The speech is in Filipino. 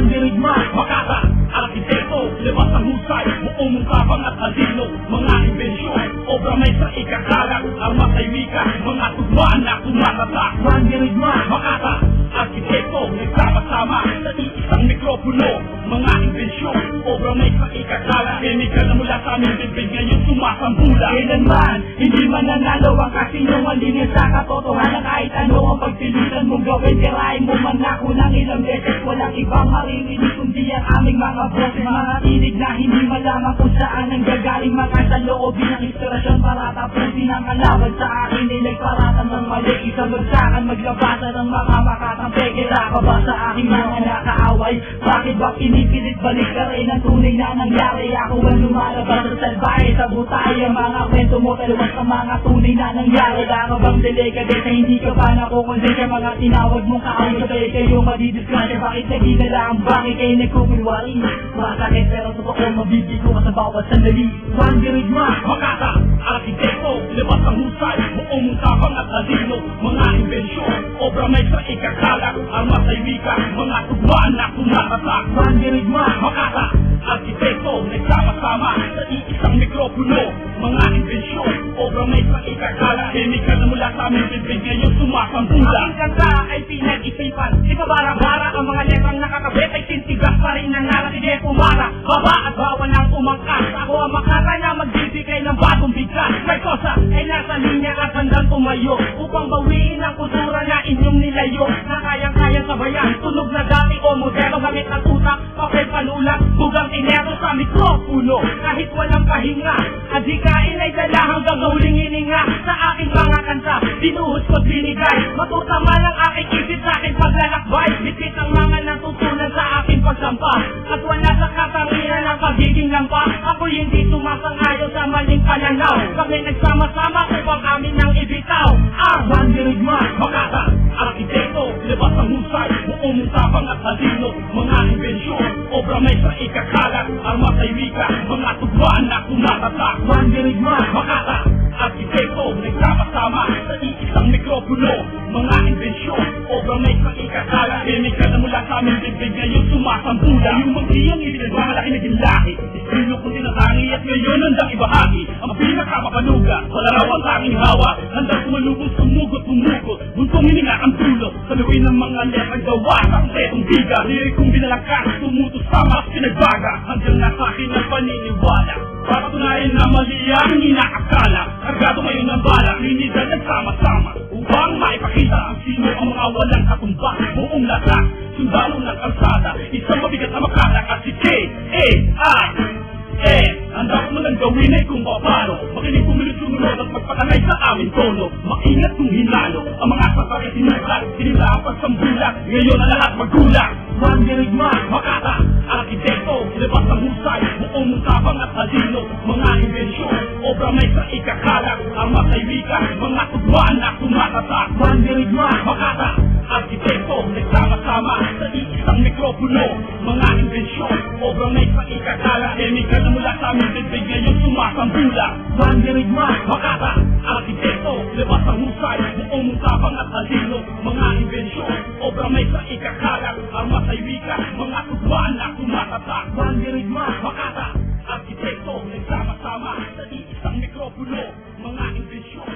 Dirigma, makata, arkitekto, lebas ang husay, buong mungkapang at talino, mga imbensyon, obra may sa ikakalat, armas ay wika, mga tugmaan na tumatatak. Dirigma, makata, arkitekto, nagsama-sama sa iisang mikropono, mga imbensyon, obra may sa ikakalat, kemikal na mula sa aming bibig ngayon sumasambula. Kailanman, hindi mananalo ang kasino, malinis sa katotohanan kahit ano ang pagpilitan mong gawin, tirahin mo man ako ng ilang beses, walang ibang maririnig kundi ang aming mga boses, mga tinig na hindi malaman kung saan ang gagaling, mga saloobin ng inspirasyon para tapusin ang kalaban sa akin, nilagparatan ng mali, isang bagsakan maglabasan ng mga makatampi, kaya ka ba sa aking mga nakaaway? Bakit ba pinipilit balik ka rin ang tunay na nangyari? Ako ang lumalabas sa salbahe, sa butay ang mga kwento mo, taliwas sa mga tunay na nangyari. Laka bang delegate na hindi ka ba nakukonsensya, mga tinawag mong kaaway, kayo madidisgrasya, bakit nagigala ang bakit kayo nagkukulwari? Masakit pero totoo, mabibigo ka sa bawat sandali. Dirigma, makata, arkitekto, lebas ang husay, buong mungkapang at talino, mga imbensyon, obra may sa ikakalat, armas ay wika, mga tugmaan na tumatatak. Dirigma, makata, arkitekto, nagsama-sama sa iisang mikropono, mga imbensyon, obra may sa ikakalat, kemikal na mula sa aming bibig ngayon sumasambula. Ang kanta ay pinag-isipan, ibabara-bara ang mga letrang nakakabit ay sintigas pa rin ng nalang, sige pumara, baba at bawan ng umangkas. Ako ang makata na magbibigay ng bagong bigkas. May kosa ay nasa linya at handang tumayo upang bawiin ang kultura na inyong nilayo, na kayang-kayang sabayan, tunog na dati o modelo, gamit ang utak, papel panulat, bugang tinero sa mikropuno. Kahit walang pahinga, adikain ay dala hanggang huling hininga. Sa aking mga kanta, binuhos ko't binigay, matutama ng aking isip sa aking paglalakbay. Bitbit ang mga natutunan sa aking pagsampa, at wala sa katangian ng pagiging lampa. Ako'y hindi sumasang-ayon sa maling pananaw, kami nagsama-sama upang amin nang ibitaw. Dirigma, makata, arkitekto, lebas ang husay, buong mungkapang at talino, mga imbensyon, obra may sa ikakalat, armas ay wika, mga tugmaan na tumatatak. Dirigma, makata, arkitekto, nagsama-sama sa iisang mikropono, mga imbensyon, obra may sa ikakalat, kemikal na mula sa aming bibig ngayon sumasambula. Yung magdiyang ibinagmamalaki na ginlaki, estilo kong tinatangi at ngayon handang ibahagi ang pinakamapanuga, wala raw ang tanging hawa, handang sumalubos, sumugot, buntong hininga ang dulo, saluin ng mga letrang gawa sa setong biga, lirik kong binalangkas, tumutos sa mas pinagbaga, hanggang nasa akin ang paniniwala, para tunayan na mali ang inaakala. Kargado ngayon ng bala, linisan nagsama-sama upang maipakita ang sino ang mga walang katumba, buong lahat, sundalo ng kalsada, isang mabigat na makala at si K.A.I. Handa ko nalang gawin ay kung paano makinig kumilit-sumunod at magpakanay sa aming tono. Maingat kung hinalo ang mga sasakit sinukat, sinilapan sa bulat, ngayon na lahat magulat. Dirigma, makata, arkitekto, lebas ang husay, buong mungkapang at talino, mga imbensyon, obra may sa ikakalat, armas ay wika, mga tugmaan na tumatatak. Dirigma, makata, arkitekto, nagsama-sama sa iisang mikropono, mga imbensyon, obra may sa ikakalat, kemikal na mula sa aming bibig ngayon sumasambula. Dirigma, makata, arkitekto, lebas ang husay, buong mungkapang at talino, mga imbensyon, obra may sa ikakalat, armas ay wika, mga tugmaan na tumatatak. Dirigma, makata, arkitekto, nagsama-sama sa iisang mikropono, mga imbensyon,